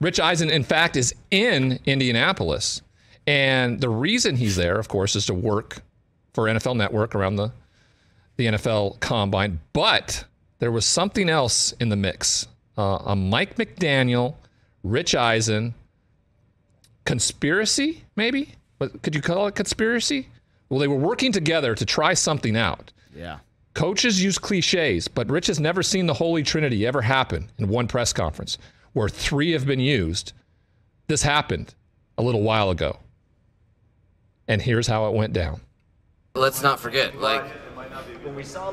Rich Eisen, in fact, is in Indianapolis. And the reason he's there, of course, is to work for NFL Network around the NFL Combine. But there was something else in the mix. A Mike McDaniel, Rich Eisen conspiracy, maybe? Could you call it conspiracy? Well, they were working together to try something out. Yeah. Coaches use cliches, but Rich has never seen the Holy Trinity ever happen in one press conference where 3 have been used. This happened a little while ago. And here's how it went down. Let's not forget, like,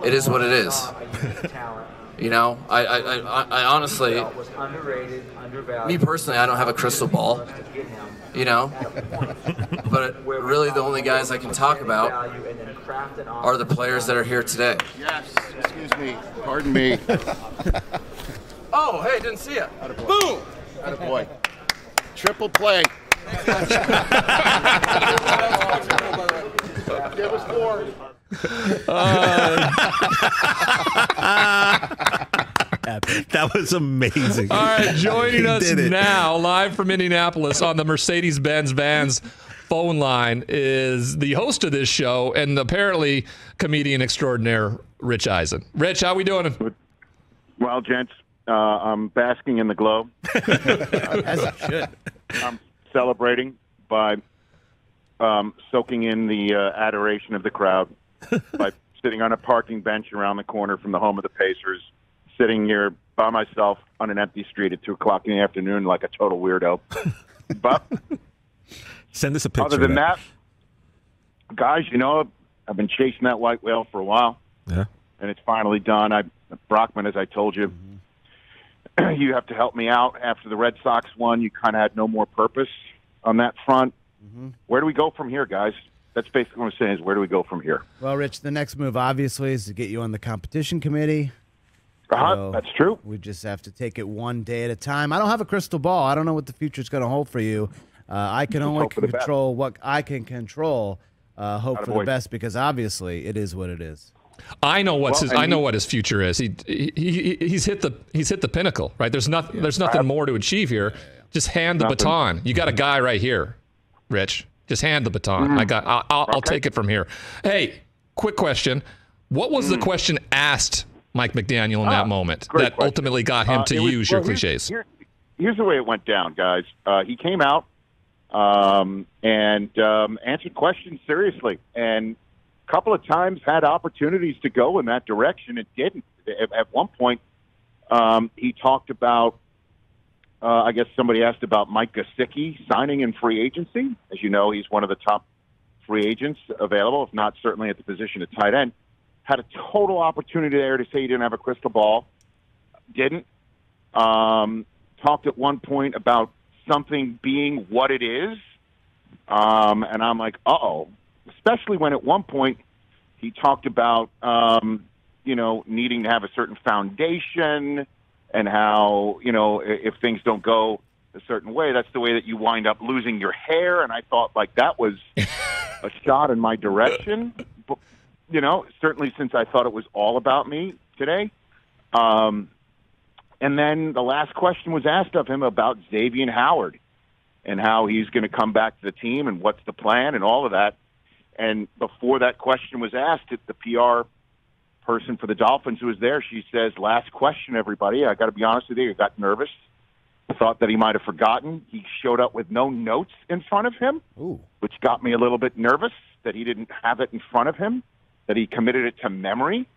it is what it is. You know, I honestly, me personally, I don't have a crystal ball, you know, but really the only guys I can talk about are the players that are here today. Yes, excuse me, pardon me. Oh, hey, didn't see it. Boom! Attaboy. Triple play. Give us 4. That was amazing. All right, joining us now, live from Indianapolis on the Mercedes-Benz Vans phone line is the host of this show and apparently comedian extraordinaire, Rich Eisen. Rich, how we doing? Well, gents, I'm basking in the glow. As it should. I'm celebrating by soaking in the adoration of the crowd by sitting on a parking bench around the corner from the home of the Pacers, sitting here by myself on an empty street at 2 o'clock in the afternoon like a total weirdo. But send us a picture. Other than that, guys, you know, I've been chasing that white whale for a while. Yeah. And it's finally done. Brockman, as I told you, you have to help me out. After the Red Sox won, you kind of had no more purpose on that front. Where do we go from here, guys? That's basically what I'm saying is where do we go from here? Well, Rich, the next move, obviously, is to get you on the competition committee. So that's true. We just have to take it one day at a time. I don't have a crystal ball. I don't know what the future's going to hold for you. I can only control what I can control. Hope for the best, because obviously it is what it is. I know what his future is. He's hit the pinnacle, right? There's nothing more to achieve here. Just hand the baton. You got a guy right here, Rich. Just hand the baton. I'll take it from here. Hey, quick question. What was the question asked Mike McDaniel in that moment that ultimately got him to use your cliches? Here's the way it went down, guys. He came out and answered questions seriously, and a couple of times had opportunities to go in that direction and didn't. At one point, he talked about, I guess somebody asked about Mike Gesicki signing in free agency. As you know, he's one of the top free agents available, if not certainly at the position of tight end. Had a total opportunity there to say he didn't have a crystal ball. Didn't. Talked at one point about something being what it is. And I'm like, uh-oh. Especially when at one point he talked about, needing to have a certain foundation and how, if things don't go a certain way, that's the way that you wind up losing your hair. And I thought, like, that was a shot in my direction. But, certainly since I thought it was all about me today. And then the last question was asked of him about Xavier Howard and how he's going to come back to the team and what's the plan and all of that. And before that question was asked, the PR person for the Dolphins who was there, she says, last question, everybody. I got to be honest with you, I got nervous. I thought that he might have forgotten. He showed up with no notes in front of him, which got me a little bit nervous that he didn't have it in front of him, that he committed it to memory.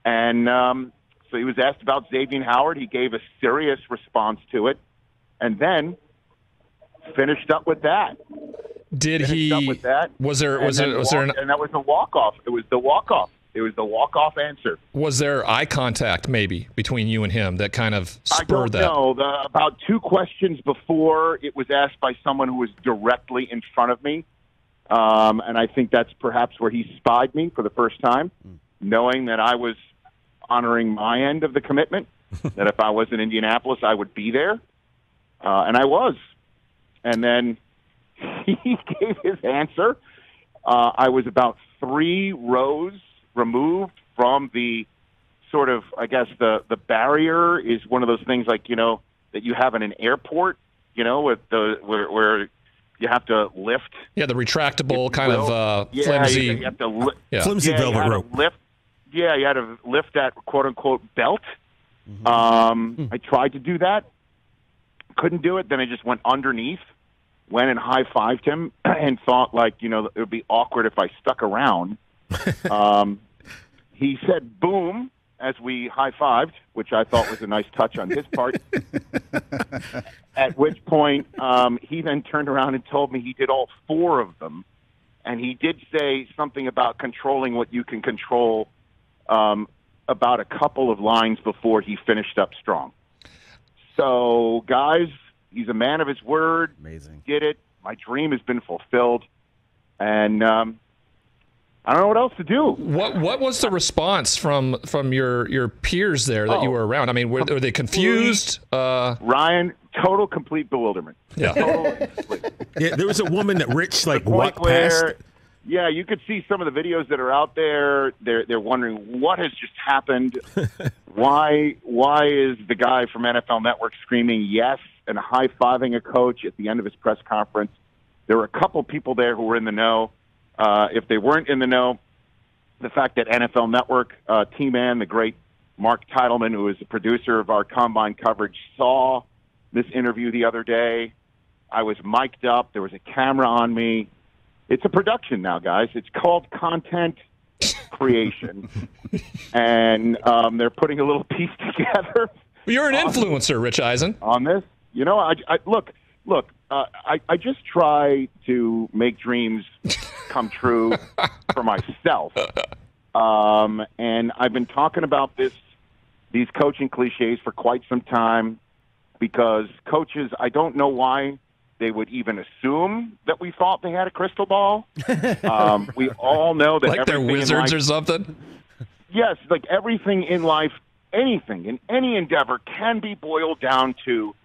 And so he was asked about Xavier Howard. He gave a serious response to it and then finished up with that. Did he? Was there? And that was the walk-off. It was the walk-off. It was the walk-off answer. Was there eye contact maybe between you and him that kind of spurred that? I don't know. About 2 questions before, it was asked by someone who was directly in front of me. And I think that's perhaps where he spied me for the first time, knowing that I was honoring my end of the commitment, that if I was in Indianapolis, I would be there. And I was. And then he gave his answer. I was about 3 rows removed from the sort of, I guess, the barrier is one of those things like, that you have in an airport you know, with where you have to lift. Yeah, the retractable kind of flimsy. You have to flimsy velvet rope. You had to lift that quote unquote belt. I tried to do that, couldn't do it. Then I just went underneath, went and high-fived him, and thought it would be awkward if I stuck around. He said boom as we high-fived, which I thought was a nice touch on his part. At which point, he then turned around and told me he did all 4 of them. And he did say something about controlling what you can control about a couple of lines before he finished up strong. So, guys, he's a man of his word. Amazing. Did it. My dream has been fulfilled. And I don't know what else to do. What was the response from your peers there that you were around? I mean, were they confused? Ryan, total complete bewilderment. Yeah. Yeah, there was a woman that Rich walked past. Yeah, you could see some of the videos that are out there. They're wondering what has just happened. Why is the guy from NFL Network screaming yes and high-fiving a coach at the end of his press conference? There were a couple people there who were in the know. If they weren't in the know, the fact that NFL Network T-Man, the great Mark Titleman, who is the producer of our Combine coverage, saw this interview the other day. I was mic'd up. There was a camera on me. It's a production now, guys. It's called content creation. And they're putting a little piece together. You're an influencer, Rich Eisen. On this. You know, I just try to make dreams come true for myself. And I've been talking about these coaching cliches for quite some time because coaches, I don't know why they would even assume that we thought they had a crystal ball. We all know that like they're wizards or something. Yes, like everything in life, anything in any endeavor can be boiled down to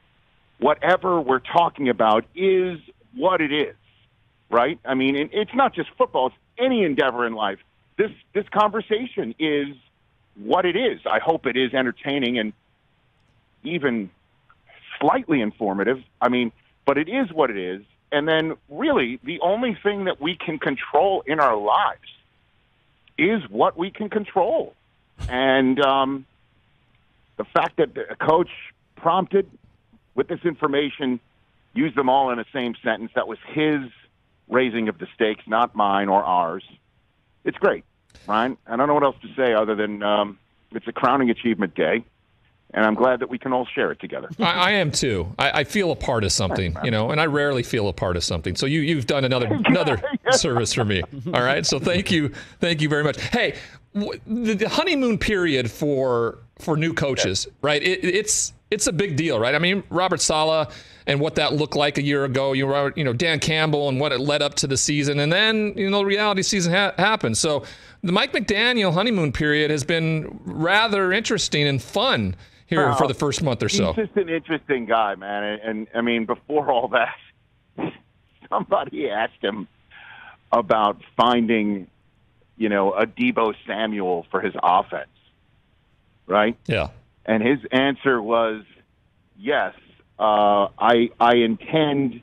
whatever we're talking about is what it is, right? I mean, it's not just football. It's any endeavor in life. This conversation is what it is. I hope it is entertaining and even slightly informative. I mean, but it is what it is. And then really the only thing that we can control in our lives is what we can control. And the fact that a coach prompted with this information, use them all in the same sentence. That was his raising of the stakes, not mine or ours. It's great, Ryan. I don't know what else to say other than it's a crowning achievement day, and I'm glad that we can all share it together. I am too. I feel a part of something, you know, and I rarely feel a part of something. So you've done another service for me. All right. So thank you very much. Hey, the honeymoon period for new coaches, right? It's a big deal, right? I mean, Robert Saleh and what that looked like a year ago. You know, Dan Campbell and what it led up to the season, and then the reality season happened. So the Mike McDaniel honeymoon period has been rather interesting and fun here for the first month or so. He's just an interesting guy, man. And I mean, before all that, somebody asked him about finding, a Deebo Samuel for his offense, right? Yeah. And his answer was, yes, I intend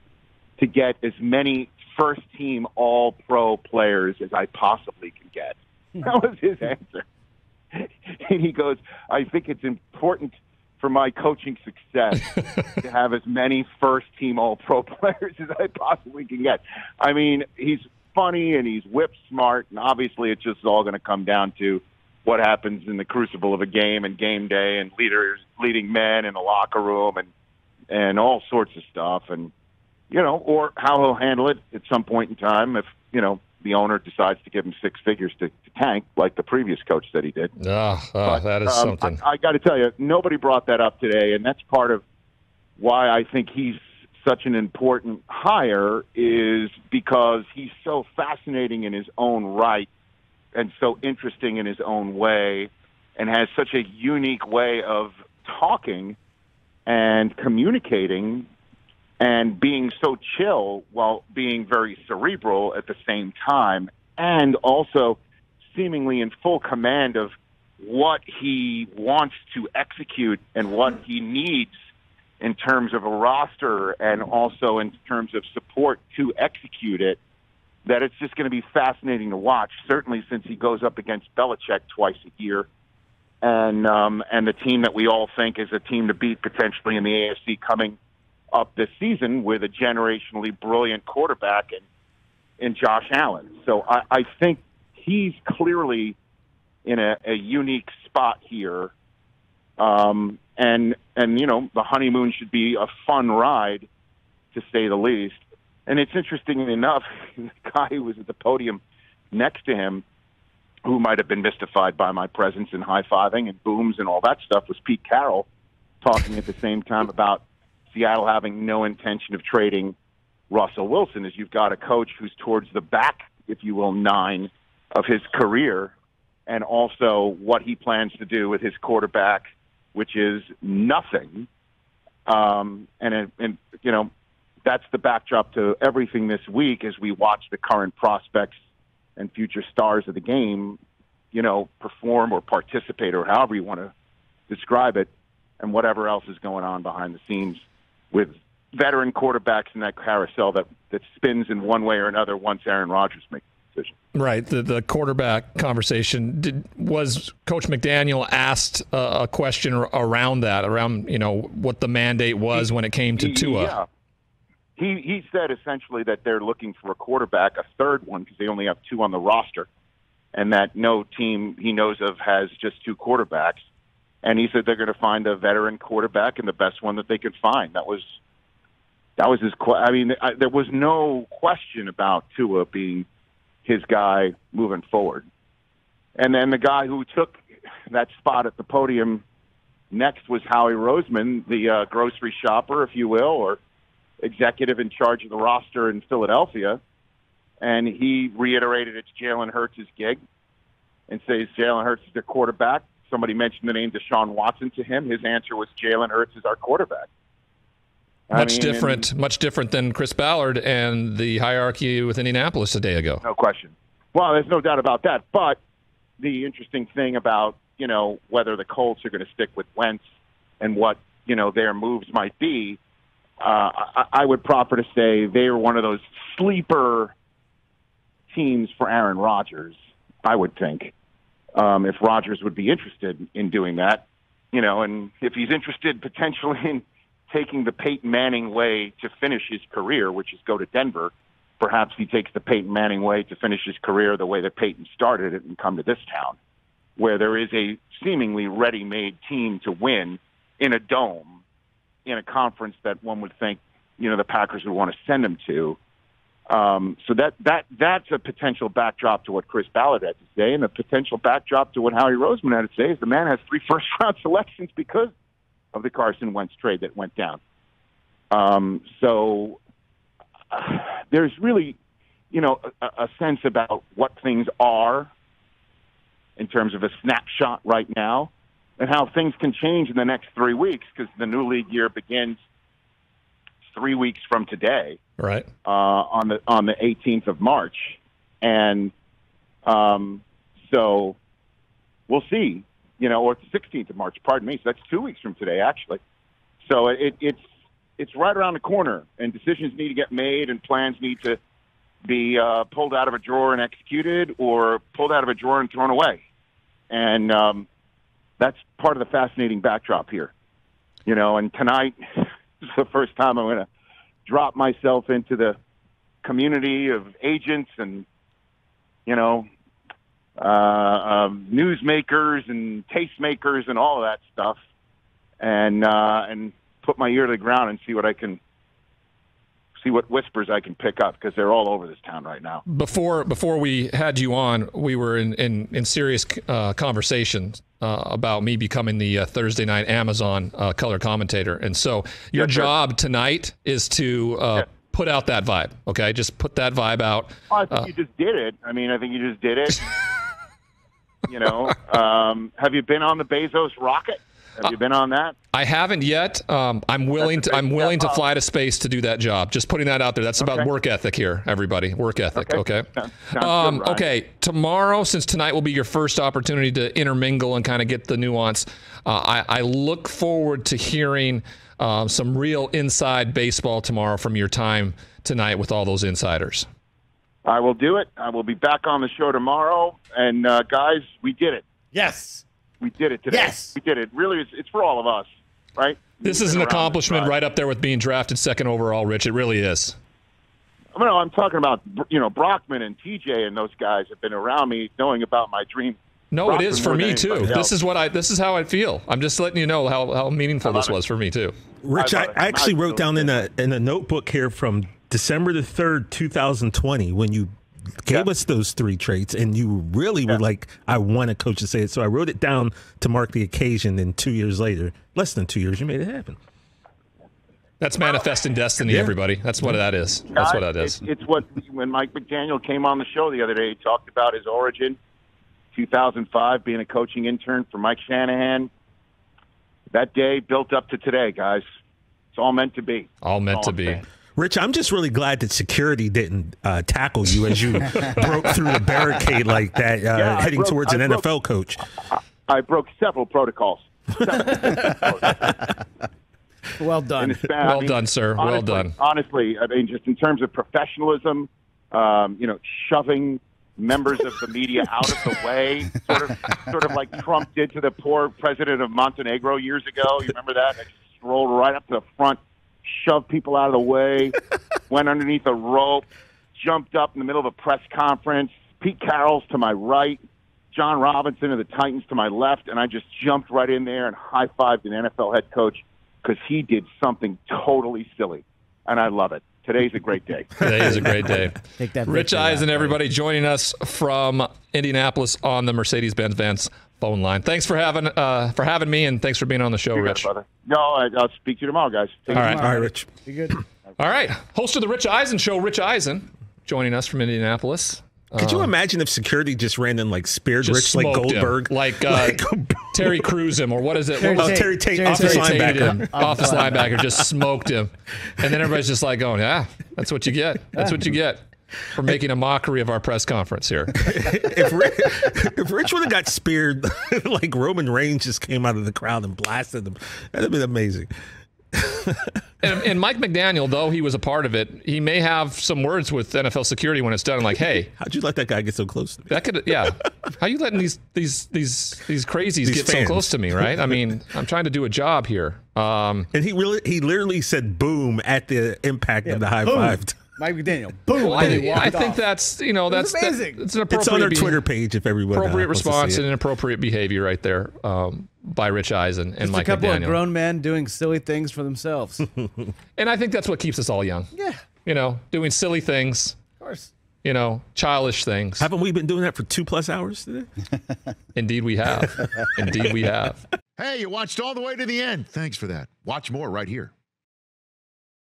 to get as many first-team all-pro players as I possibly can get. That was his answer. And he goes, I think it's important for my coaching success to have as many first-team all-pro players as I possibly can get. I mean, he's funny and he's whip smart, and obviously it's just all going to come down to what happens in the crucible of a game and game day and leading men in the locker room and all sorts of stuff. And, or how he'll handle it at some point in time if, the owner decides to give him 6 figures to tank like the previous coach said he did. But, that is something. I got to tell you, nobody brought that up today, and that's part of why I think he's such an important hire is because he's so fascinating in his own right and so interesting in his own way and has such a unique way of talking and communicating and being so chill while being very cerebral at the same time, and also seemingly in full command of what he wants to execute and what he needs in terms of a roster and also in terms of support to execute it, that it's just going to be fascinating to watch, certainly since he goes up against Belichick twice a year. And the team that we all think is a team to beat potentially in the AFC coming up this season with a generationally brilliant quarterback in Josh Allen. So I think he's clearly in a unique spot here. And you know, the honeymoon should be a fun ride, to say the least. And it's interesting enough, the guy who was at the podium next to him, who might have been mystified by my presence and high-fiving and booms and all that stuff, was Pete Carroll, talking at the same time about Seattle having no intention of trading Russell Wilson, as you've got a coach who's towards the back, if you will, 9 of his career, and also what he plans to do with his quarterback, which is nothing. And you know, that's the backdrop to everything this week as we watch the current prospects and future stars of the game, you know, perform or participate or however you want to describe it, and whatever else is going on behind the scenes with veteran quarterbacks in that carousel that spins in one way or another once Aaron Rodgers makes a decision. Right. The quarterback conversation, was Coach McDaniel asked a question around that, around, you know, what the mandate was when it came to Tua? Yeah. He said essentially that they're looking for a quarterback, a third one, because they only have 2 on the roster, and that no team he knows of has just 2 quarterbacks. And he said they're going to find a veteran quarterback and the best one that they could find. That was his. I mean, there was no question about Tua being his guy moving forward. And then the guy who took that spot at the podium next was Howie Roseman, the grocery shopper, if you will, or executive in charge of the roster in Philadelphia. And he reiterated it's Jalen Hurts' gig and says Jalen Hurts is their quarterback. Somebody mentioned the name Deshaun Watson to him. His answer was Jalen Hurts is our quarterback. Much different than Chris Ballard and the hierarchy with Indianapolis a day ago. No question. Well, there's no doubt about that. But the interesting thing about, you know, whether the Colts are going to stick with Wentz and what, you know, their moves might be, I would proffer to say they are one of those sleeper teams for Aaron Rodgers, I would think, if Rodgers would be interested in doing that. You know, and if he's interested potentially in taking the Peyton Manning way to finish his career, which is go to Denver, perhaps he takes the Peyton Manning way to finish his career the way that Peyton started it and come to this town, where there is a seemingly ready-made team to win in a dome, in a conference that one would think, you know, the Packers would want to send him to. So that's a potential backdrop to what Chris Ballard had to say, and a potential backdrop to what Howie Roseman had to say is the man has 3 first-round selections because of the Carson Wentz trade that went down. So there's really, you know, a sense about what things are in terms of a snapshot right now, and how things can change in the next 3 weeks, because the new league year begins 3 weeks from today, right? On the 18th of March, and so we'll see, you know, or the 16th of March. Pardon me. So that's 2 weeks from today, actually. So it's right around the corner, and decisions need to get made, and plans need to be pulled out of a drawer and executed, or pulled out of a drawer and thrown away, and that's part of the fascinating backdrop here, you know. And tonight is the first time I'm going to drop myself into the community of agents and, you know, newsmakers and tastemakers and all of that stuff, and put my ear to the ground and see what whispers I can pick up, because they're all over this town right now. Before we had you on, we were in serious conversations about me becoming the Thursday night Amazon color commentator. And so your job tonight is to put out that vibe, okay? Just put that vibe out. Well, I think you just did it. I think you just did it. You know, have you been on the Bezos rocket? Have you been on that? I haven't yet. I'm willing to fly to space to do that job. Just putting that out there. That's about work ethic here, everybody. Work ethic. Okay. Okay. Tomorrow, since tonight will be your first opportunity to intermingle and kind of get the nuance, I look forward to hearing some real inside baseball tomorrow from your time tonight with all those insiders. I will do it. I will be back on the show tomorrow. And guys, we did it. Yes. We did it today. Yes. We did it. Really, it's for all of us, right? This is an accomplishment right up there with being drafted second overall, Rich. It really is. No, I'm talking about, Brockman and TJ and those guys have been around me knowing about my dream. No, Brockman, it is for me too. This is how I feel. I'm just letting you know how meaningful this was for me too. Rich, I actually wrote down in a notebook here from December the 3rd, 2020, when you gave us those 3 traits, and you really were like, I want a coach to say it. So I wrote it down to mark the occasion, and 2 years later, less than 2 years, you made it happen. That's manifesting destiny, everybody. That's what that is. That's what that is. It's what, when Mike McDaniel came on the show the other day, he talked about his origin, 2005, being a coaching intern for Mike Shanahan. That day built up to today, guys. It's all meant to be. All meant to be. Rich, I'm just really glad that security didn't tackle you as you broke through the barricade like that, heading towards an NFL coach. I broke several protocols. Well done. Well done, sir. Honestly, well done. Honestly, I mean, just in terms of professionalism, shoving members of the media out of the way, sort of like Trump did to the poor president of Montenegro years ago. You remember that? They just rolled right up to the front, shoved people out of the way, went underneath a rope, jumped up in the middle of a press conference. Pete Carroll's to my right, John Robinson of the Titans to my left, and I just jumped right in there and high-fived an NFL head coach because he did something totally silly, and I love it. Today's a great day. Today is a great day. Take that Rich Eisen, everybody, joining us from Indianapolis on the Mercedes-Benz Vans phone line. Thanks for having me, and thanks for being on the show, Rich. Brother. No, I'll speak to you tomorrow, guys. All right, Rich. Be good. All right. Host of the Rich Eisen Show, Rich Eisen, joining us from Indianapolis. Could you imagine if security just ran in like speared Rich like Goldberg? Like Terry Crews him, or what is it? Terry Tate, office linebacker. Office linebacker just smoked him. And then everybody's just like going, that's what you get. That's what you get for making a mockery of our press conference here. If Rich would have got speared, like Roman Reigns just came out of the crowd and blasted him, that'd have been amazing. And Mike McDaniel, though he was a part of it, he may have some words with NFL security when it's done. Like, hey, how'd you let that guy get so close to me? How you letting these crazies get fans so close to me, right? I mean, I'm trying to do a job here. And he literally said boom at the impact of the high five. Mike McDaniel, boom! I think that's that's amazing. It's an appropriate. It's on our Twitter page if everyone appropriate response and inappropriate behavior right there by Rich Eisen and Mike McDaniel. A couple of grown men doing silly things for themselves, and I think that's what keeps us all young. Yeah, doing silly things. Of course. Childish things. Haven't we been doing that for 2+ hours today? Indeed, we have. Indeed, we have. Hey, you watched all the way to the end. Thanks for that. Watch more right here.